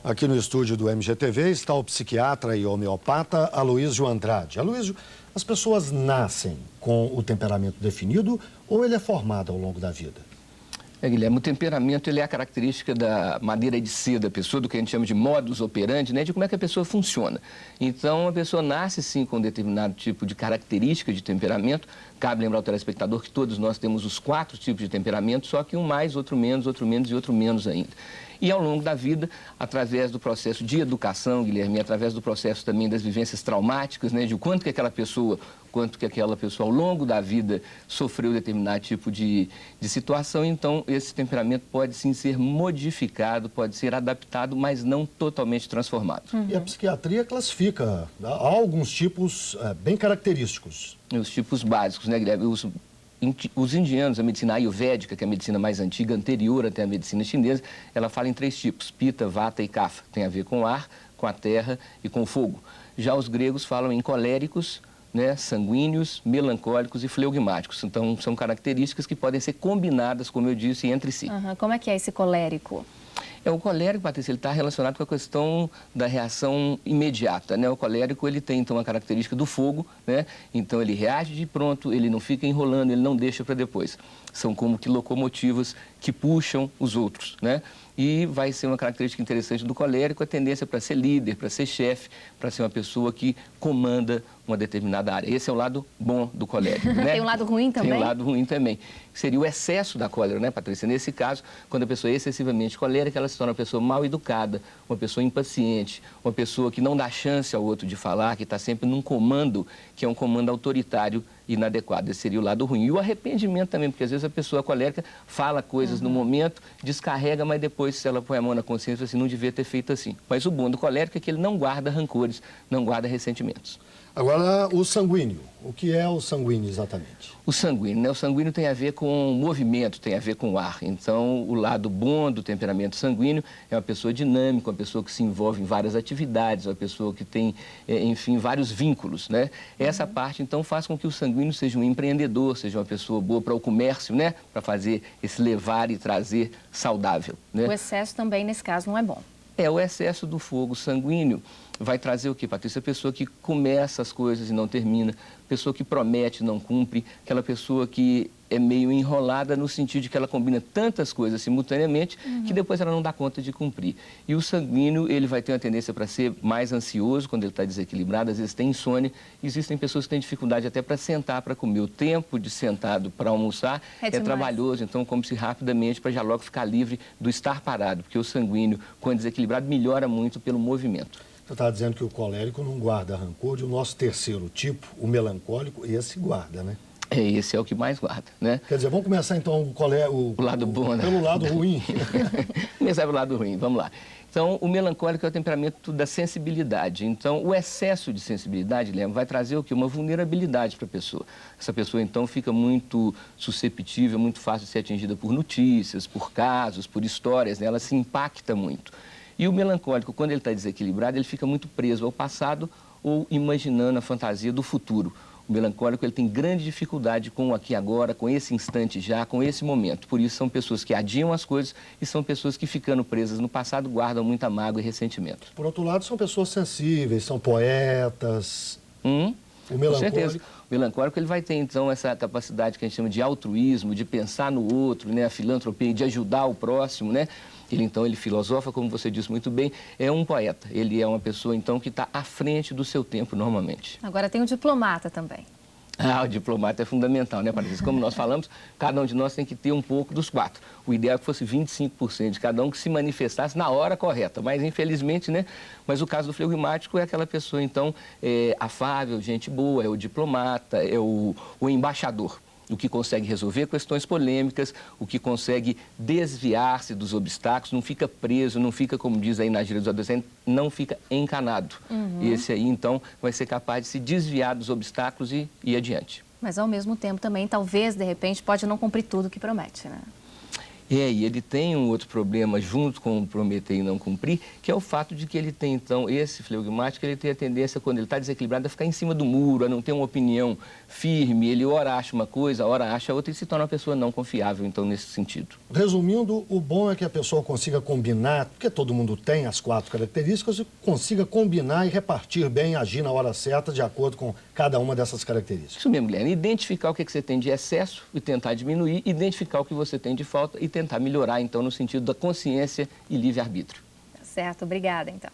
Aqui no estúdio do MGTV está o psiquiatra e homeopata Aloísio Andrade. Aloísio, as pessoas nascem com o temperamento definido ou ele é formado ao longo da vida? Guilherme, o temperamento ele é a característica da maneira de ser da pessoa, do que a gente chama de modus operandi, né, de como é que a pessoa funciona. Então, a pessoa nasce sim com um determinado tipo de característica de temperamento. Cabe lembrar ao telespectador que todos nós temos os 4 tipos de temperamento, só que um mais, outro menos e outro menos ainda. E ao longo da vida, através do processo de educação, Guilherme, através do processo também das vivências traumáticas, né, de quanto que aquela pessoa ao longo da vida sofreu determinado tipo de situação, então esse temperamento pode sim ser modificado, pode ser adaptado, mas não totalmente transformado. E a psiquiatria classifica alguns tipos bem característicos. Os tipos básicos, né, Guilherme? Os indianos, a medicina ayurvédica, que é a medicina mais antiga, anterior até a medicina chinesa, ela fala em 3 tipos, Pitta, Vata e Kapha. Tem a ver com o ar, com a terra e com o fogo. Já os gregos falam em coléricos, né, sanguíneos, melancólicos e fleugmáticos. Então, são características que podem ser combinadas, como eu disse, entre si. Como é que é esse colérico? O colérico, Patrícia, ele está relacionado com a questão da reação imediata, né? O colérico, ele tem, então, a característica do fogo, né? Então, ele reage de pronto, ele não fica enrolando, ele não deixa para depois. São como que locomotivas que puxam os outros, né? E vai ser uma característica interessante do colérico, a tendência para ser líder, para ser chefe, para ser uma pessoa que comanda uma determinada área. Esse é o lado bom do colérico, né? Tem um lado ruim também? Tem um lado ruim também. Seria o excesso da cólera, né, Patrícia? Nesse caso, quando a pessoa é excessivamente colérica, ela se torna uma pessoa mal educada, uma pessoa impaciente, uma pessoa que não dá chance ao outro de falar, que está sempre num comando, que é um comando autoritário e inadequado. Esse seria o lado ruim. E o arrependimento também, porque às vezes a pessoa colérica fala coisas no momento, descarrega, mas depois, se ela põe a mão na consciência, assim, não devia ter feito assim. Mas o bom do colérico é que ele não guarda rancores, não guarda ressentimentos. Agora, o sanguíneo. O que é o sanguíneo exatamente? O sanguíneo, né? O sanguíneo tem a ver com movimento, tem a ver com ar. Então, o lado bom do temperamento sanguíneo é uma pessoa dinâmica, uma pessoa que se envolve em várias atividades, uma pessoa que tem, enfim, vários vínculos, né? Essa parte, então, faz com que o sanguíneo seja um empreendedor, seja uma pessoa boa para o comércio, né? Para fazer esse levar e trazer saudável, né? O excesso também, nesse caso, não é bom. O excesso do fogo sanguíneo vai trazer o quê, Patrícia? A pessoa que começa as coisas e não termina, pessoa que promete e não cumpre, aquela pessoa que é meio enrolada no sentido de que ela combina tantas coisas simultaneamente que depois ela não dá conta de cumprir. E o sanguíneo, ele vai ter uma tendência para ser mais ansioso quando ele está desequilibrado, às vezes tem insônia. Existem pessoas que têm dificuldade até para sentar para comer. O tempo de sentado para almoçar é trabalhoso, então come-se rapidamente para já logo ficar livre do estar parado, porque o sanguíneo, quando desequilibrado, melhora muito pelo movimento. Você está dizendo que o colérico não guarda rancor, e o nosso terceiro tipo, o melancólico, esse guarda, né? Esse é o que mais guarda, né? Quer dizer, vamos começar então o lado bom, né? Pelo lado ruim. Começar pelo lado ruim, vamos lá. Então, o melancólico é o temperamento da sensibilidade. Então, o excesso de sensibilidade, Guilherme, vai trazer o quê? Uma vulnerabilidade para a pessoa. Essa pessoa, então, fica muito susceptível, muito fácil de ser atingida por notícias, por casos, por histórias, né? Ela se impacta muito. E o melancólico, quando ele está desequilibrado, ele fica muito preso ao passado ou imaginando a fantasia do futuro. O melancólico, ele tem grande dificuldade com o aqui e agora, com esse instante já, com esse momento. Por isso, são pessoas que adiam as coisas e são pessoas que, ficando presas no passado, guardam muita mágoa e ressentimento. Por outro lado, são pessoas sensíveis, são poetas. O melancólico... Com certeza. O melancólico, ele vai ter, então, essa capacidade que a gente chama de altruísmo, de pensar no outro, né? A filantropia, de ajudar o próximo, né? Ele filosofa, como você disse muito bem, é um poeta. Ele é uma pessoa, então, que está à frente do seu tempo, normalmente. Agora tem o diplomata também. O diplomata é fundamental, né, Patrícia? Como nós falamos, cada um de nós tem que ter um pouco dos 4. O ideal é que fosse 25% de cada um que se manifestasse na hora correta. Mas, infelizmente, né? Mas o caso do fleugmático é aquela pessoa, então, afável, gente boa, é o diplomata, é o embaixador. O que consegue resolver questões polêmicas, o que consegue desviar-se dos obstáculos, não fica preso, não fica, como diz aí na gíria dos adolescentes, não fica encanado. Esse aí, então, vai ser capaz de se desviar dos obstáculos e ir adiante. Mas, ao mesmo tempo, também, talvez, de repente, pode não cumprir tudo que promete, né? E ele tem um outro problema junto com o prometer e não cumprir, que é o fato de que ele tem, então, esse flegmático, ele tem a tendência, quando ele está desequilibrado, a ficar em cima do muro, a não ter uma opinião firme, ele ora acha uma coisa, ora acha outra, e se torna uma pessoa não confiável, então, nesse sentido. Resumindo, o bom é que a pessoa consiga combinar, porque todo mundo tem as 4 características, e consiga combinar e repartir bem, agir na hora certa, de acordo com cada uma dessas características. Isso mesmo, Guilherme. Identificar o que você tem de excesso e tentar diminuir, identificar o que você tem de falta e tentar melhorar, então, no sentido da consciência e livre-arbítrio. Tá certo, obrigada, então.